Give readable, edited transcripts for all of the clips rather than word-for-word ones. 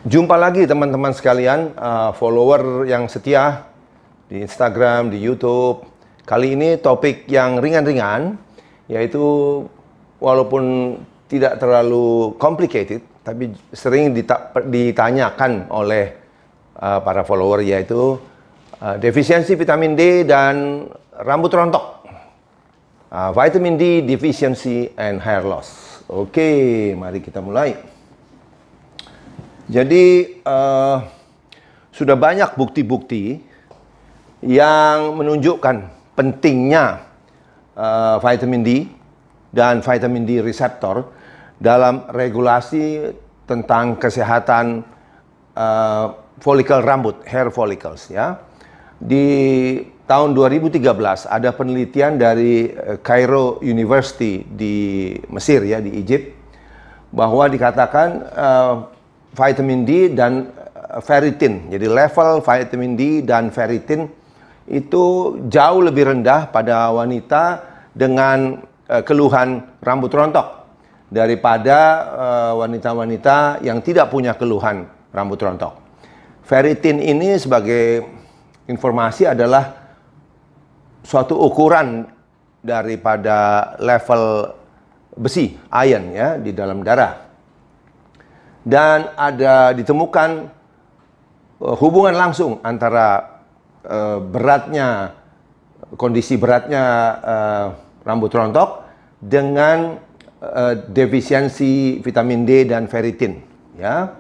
Jumpa lagi teman-teman sekalian, follower yang setia di Instagram, di YouTube. Kali ini topik yang ringan-ringan, yaitu walaupun tidak terlalu complicated, tapi sering ditanyakan oleh para follower, yaitu defisiensi vitamin D dan rambut rontok. Vitamin D deficiency and hair loss. Oke, mari kita mulai. Jadi sudah banyak bukti-bukti yang menunjukkan pentingnya vitamin D dan vitamin D reseptor dalam regulasi tentang kesehatan folikel rambut, hair follicles ya. Di tahun 2013 ada penelitian dari Cairo University di Mesir ya, di Egypt, bahwa dikatakan vitamin D dan ferritin. Jadi level vitamin D dan ferritin itu jauh lebih rendah pada wanita dengan keluhan rambut rontok daripada wanita-wanita yang tidak punya keluhan rambut rontok. Ferritin ini sebagai informasi adalah suatu ukuran daripada level besi, iron ya, di dalam darah. Dan ada ditemukan hubungan langsung antara kondisi beratnya rambut rontok dengan defisiensi vitamin D dan ferritin ya.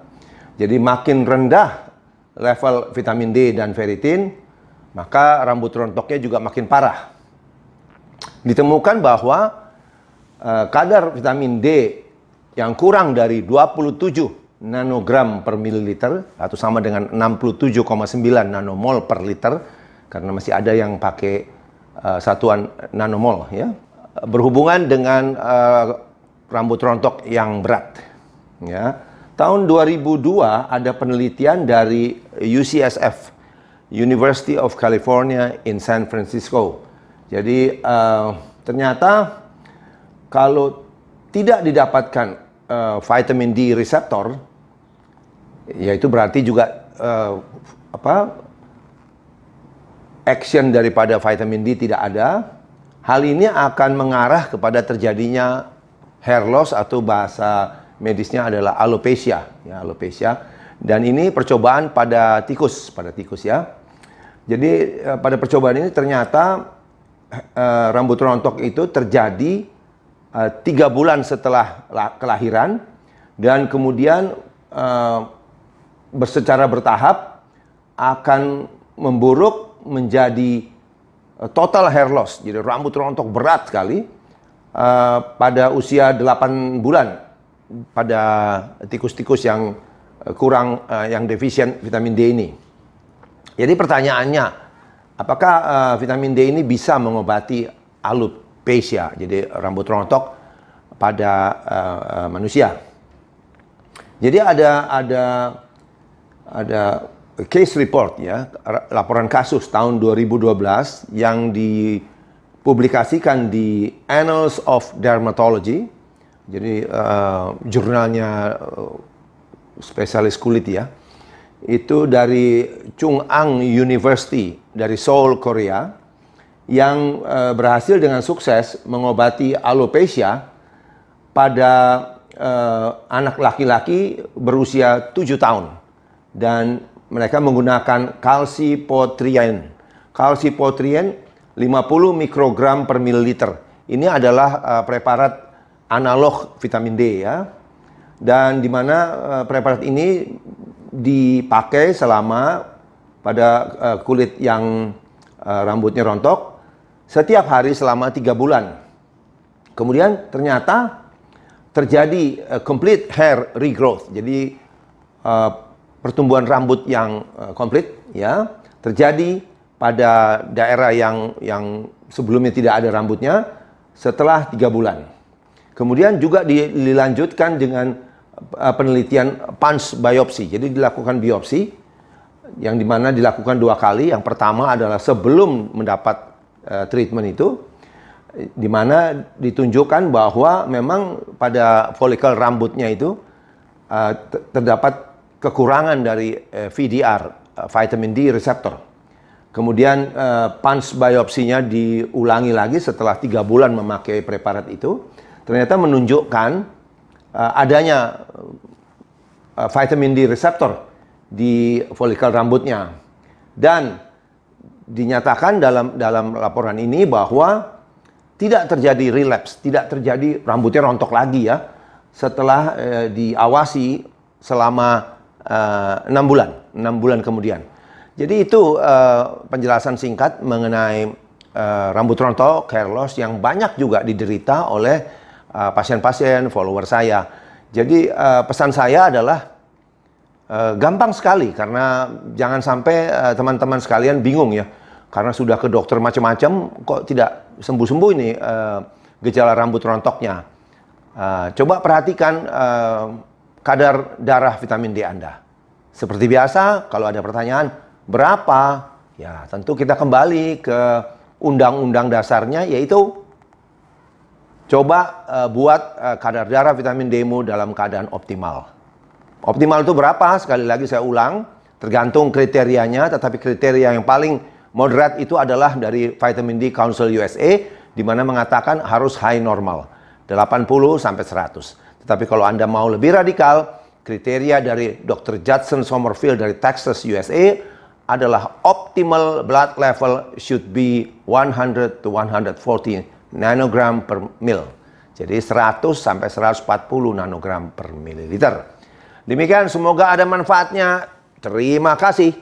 Jadi makin rendah level vitamin D dan ferritin, maka rambut rontoknya juga makin parah. Ditemukan bahwa kadar vitamin D yang kurang dari 27 nanogram per mililiter atau sama dengan 67,9 nanomol per liter, karena masih ada yang pakai satuan nanomol ya, berhubungan dengan rambut rontok yang berat ya. Tahun 2002 ada penelitian dari UCSF, University of California in San Francisco. Jadi ternyata kalau tidak didapatkan vitamin D reseptor, yaitu berarti juga action daripada vitamin D tidak ada. Hal ini akan mengarah kepada terjadinya hair loss atau bahasa medisnya adalah alopecia, ya, alopecia. Dan ini percobaan pada tikus ya. Jadi pada percobaan ini ternyata rambut rontok itu terjadi 3 bulan setelah kelahiran, dan kemudian secara bertahap akan memburuk menjadi total hair loss. Jadi rambut rontok berat sekali pada usia 8 bulan pada tikus-tikus yang kurang, yang defisien vitamin D ini. Jadi pertanyaannya, apakah vitamin D ini bisa mengobati alopecia, jadi rambut rontok pada manusia? Jadi ada case report ya, laporan kasus tahun 2012 yang dipublikasikan di Annals of Dermatology. Jadi jurnalnya spesialis kulit ya. Itu dari Chung Ang University dari Seoul, Korea, yang berhasil dengan sukses mengobati alopecia pada anak laki-laki berusia 7 tahun. Dan mereka menggunakan calcipotriene. Calcipotriene 50 mikrogram per mililiter. Ini adalah preparat analog vitamin D ya. Dan di mana preparat ini dipakai selama pada kulit yang rambutnya rontok setiap hari selama 3 bulan. Kemudian ternyata terjadi complete hair regrowth. Jadi pertumbuhan rambut yang komplit ya terjadi pada daerah yang sebelumnya tidak ada rambutnya setelah 3 bulan. Kemudian juga dilanjutkan dengan penelitian punch biopsi. Jadi dilakukan biopsi yang dimana dilakukan 2 kali. Yang pertama adalah sebelum mendapat treatment itu, di mana ditunjukkan bahwa memang pada folikel rambutnya itu terdapat kekurangan dari VDR, vitamin D receptor. Kemudian punch biopsinya diulangi lagi setelah 3 bulan memakai preparat itu. Ternyata menunjukkan adanya vitamin D receptor di folikel rambutnya. Dan dinyatakan dalam laporan ini bahwa tidak terjadi relapse, tidak terjadi rambutnya rontok lagi ya setelah diawasi selama 6 bulan kemudian. Jadi itu penjelasan singkat mengenai rambut rontok, hair loss yang banyak juga diderita oleh pasien-pasien follower saya. Jadi pesan saya adalah gampang sekali, karena jangan sampai teman-teman sekalian bingung ya, karena sudah ke dokter macam-macam kok tidak sembuh-sembuh ini gejala rambut rontoknya. Coba perhatikan kadar darah vitamin D Anda. Seperti biasa, kalau ada pertanyaan berapa, ya tentu kita kembali ke undang-undang dasarnya, yaitu coba buat kadar darah vitamin D-mu dalam keadaan optimal. Optimal itu berapa? Sekali lagi saya ulang, tergantung kriterianya, tetapi kriteria yang paling moderat itu adalah dari Vitamin D Council USA, di mana mengatakan harus high normal, 80 sampai 100. Tetapi kalau Anda mau lebih radikal, kriteria dari Dr. Judson Sommerfield dari Texas, USA adalah optimal blood level should be 100 to 140 nanogram per mil. Jadi 100 sampai 140 nanogram per mililiter. Demikian, semoga ada manfaatnya. Terima kasih.